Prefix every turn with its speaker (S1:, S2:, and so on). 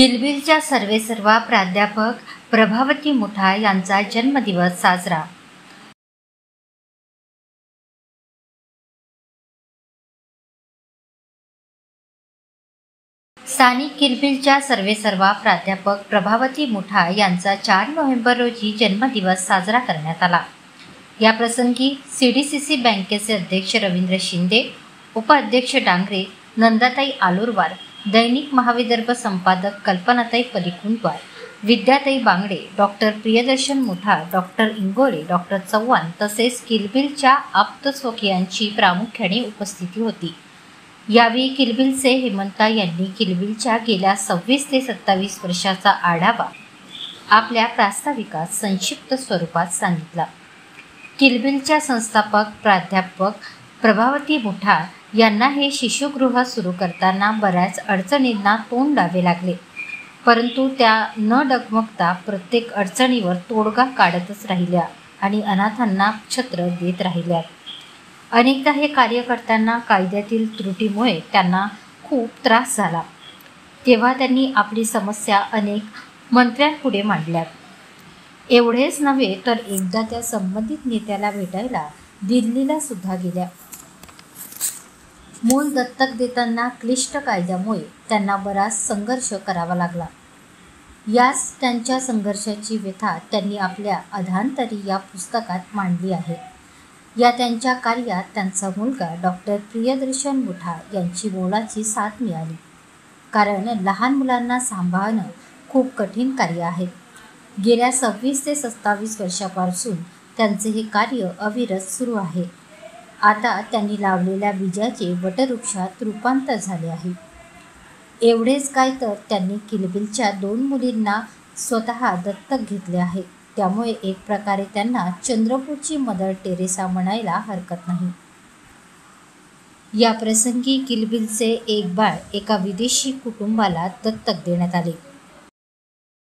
S1: किलबिलच्या सर्वेसर्वा प्राध्यापक प्रभावती मुठा यांचा जन्मदिवस साजरा. स्थानिक किलबिलच्या सर्वेसर्वा प्राध्यापक प्रभावती मुठा यांचा 4 नोव्हेंबर रोजी जन्मदिवस साजरा करण्यात आला. या प्रसंगी सीडीसीसी बँकेचे अध्यक्ष रवींद्र शिंदे, उपाध्यक्ष डांगरे, नंदाताई आलुरवार, दैनिक महाविदर्भ संपादक Kalpanatai Palikundwar, Vidyatai Bangde, doctor Priyadarshan Mutha, doctor Ingole, doctor Chavan तसेच किलबिलच्या आप्तस्वकीयांची प्रामुख्याने उपस्थिती होती. यावेळी किलबिलचे हेमंता यांनी किलबिलच्या गेल्या 26 ते 27 वर्षाचा आढावा आपल्या प्रास्ताविकात संक्षिप्त स्वरूपात सांगितला. किलबिलच्या संस्थापक प्राध्यापक प्रभावती मुठा यांना हे शिशुगृह सुरू करताना बऱ्याच अडचणींना तोंड द्यावे लागले, परंतु त्या न डगमगता प्रत्येक अडचणीवर तोडगा काढतच राहिल्या आणि अनाथांना छत्र देत राहिल्या. अनेकदा हे कार्य करताना कायद्यातील त्रुटीमुळे त्यांना खूप त्रास झाला. तेव्हा त्यांनी आपली समस्या अनेक मंत्र्यांपुढे मांडल्या. एवढेच नव्हे तर एकदा त्या संबंधित नेत्याला भेटायला दिल्लीला सुद्धा गेल्या. मूल दत्तक देताना क्लिष्ट कायद्यामुळे त्यांना बराच संघर्ष करावा लागला. याच त्यांच्या संघर्षाची व्यथा त्यांनी आपल्या अधांतरी या पुस्तकात मांडली आहे. या त्यांच्या कार्यात त्यांचा मुलगा डॉक्टर प्रियदर्शन मुठा यांची मोलाची साथ मिळाली. कारण लहान मुलांना सांभाळणं खूप कठीण कार्य आहे. गेल्या 26 ते 27 वर्षापासून त्यांचे हे कार्य अविरत सुरू आहे. आता त्यांनी लावलेल्या बीजाचे वटवृक्षात रूपांतर झाले आहे. एवढेच काय तर त्यांनी किलबिलच्या 2 मुलींना स्वतः दत्तक घेतले आहे. त्यामुळे एक प्रकारे त्यांना चंद्रपूरची मदर टेरेसा म्हणायला हरकत नाही. या प्रसंगी किलबिलचे एक बाळ एका विदेशी कुटुंबाला दत्तक देण्यात आले.